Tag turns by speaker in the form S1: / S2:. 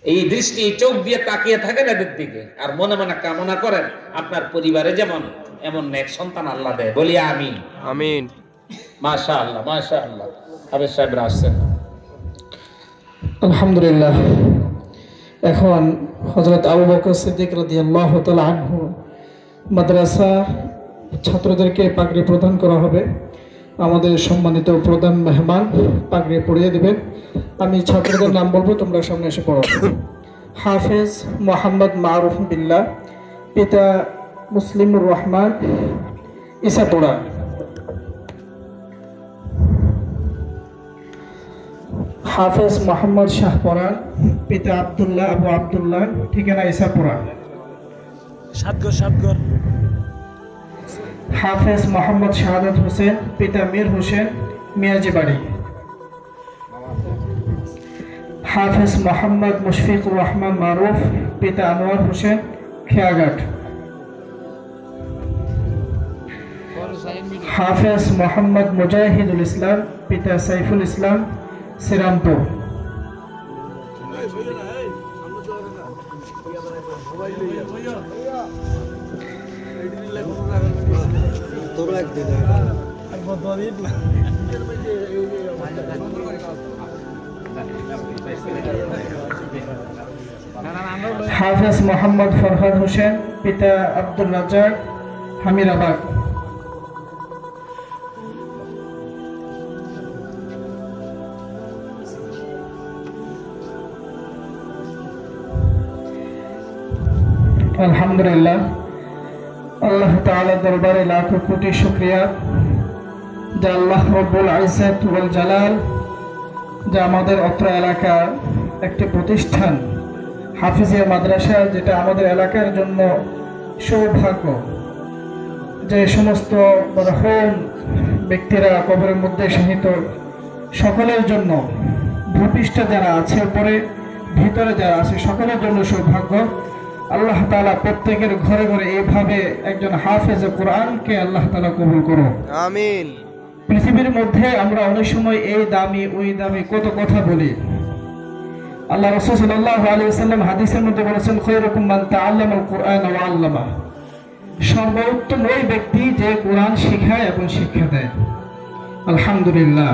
S1: এই দৃষ্টি চোখ দিয়ে তাকিয়ে থাকেন এদের দিকে, আর মনে মনে কামনা করেন আপনার পরিবারে যেমন এমন নেক সন্তান আল্লাহ দেয়। বলি আমিন।
S2: আমিন।
S1: মাশাআল্লাহ মাশাআল্লাহ। হাফেজ সাহেবরা আসছেন।
S3: আলহামদুলিল্লাহ। এখন হযরত আবু বকর সিদ্দিক রাদিয়াল্লাহু তাআলা আনহু মাদ্রাসা ছাত্রদেরকে পাগড়ি প্রদান করা হবে। আমাদের সম্মানিত প্রধান মেহমান পাগড়ি পরিয়ে দিবেন। আমি ছাত্রদের নাম বলবো, তোমরা সামনে এসে পড়ো। হাফেজ মোহাম্মদ মারুফ বিল্লাহ, পিতা মুসলিমুর রহমান, ইসাপুরা। হাফেজ মোহাম্মদ শাহপরান, পিতা আব্দুল্লাহ আবু আব্দুল্লাহ, ঠিকানা ইসাপুরা।
S2: সাতগর।
S3: হাফেজ মোহাম্মদ শাহাদাত হোসেন, পিতা মীর হোসেন, মিয়াজিবাড়ি। হাফেজ মোহাম্মদ মুশফিকুর রহমান মারুফ, পিতা আনোয়ার হোসেন, খেয়াঘাট। হাফেজ মোহাম্মদ মুজাহিদুল ইসলাম, পিতা সাইফুল ইসলাম, শ্রীরামপুর। হাফেজ মোহাম্মদ ফরহাদ হোসেন, পিতা আব্দুল রাজ্জাক, হামিরাবাদ। আলহামদুলিল্লাহ, আল্লাহ তাআলার দরবারে লাখো কোটি শুকরিয়া যে আল্লাহ রব্বুল ইজ্জত ওয়াল জালাল যে আমাদের অত্র এলাকা একটি প্রতিষ্ঠান হাফিজিয়া মাদ্রাসা, যেটা আমাদের এলাকার জন্য সৌভাগ্য। যে সমস্ত মরহুম ব্যক্তিরা কবরের মধ্যে শায়িত, সকলের জন্য ভূপৃষ্ঠে যারা আছে, উপরে ভিতরে যারা আছে, সকলের জন্য সৌভাগ্য। আল্লাহ তাআলা প্রত্যেকের ঘরে ঘরে এইভাবে একজন হাফেজ কোরআনকে আল্লাহ তাআলা কবুল করুন,
S2: আমিন।
S3: পৃথিবীর মধ্যে আমরা অনেক সময় এই দামি ওই দামি কত কথা বলি। আল্লাহ রাসূল সাল্লাল্লাহু আলাইহি ওয়াসাল্লাম হাদিসের মধ্যে বলেছেন, খায়রুকুম মান তাআল্লামাল কুরআন ওয়া আল্লামা। সর্বোত্তম ওই ব্যক্তি যে কোরআন শেখায় এবং শিক্ষা দেয়। আলহামদুলিল্লাহ।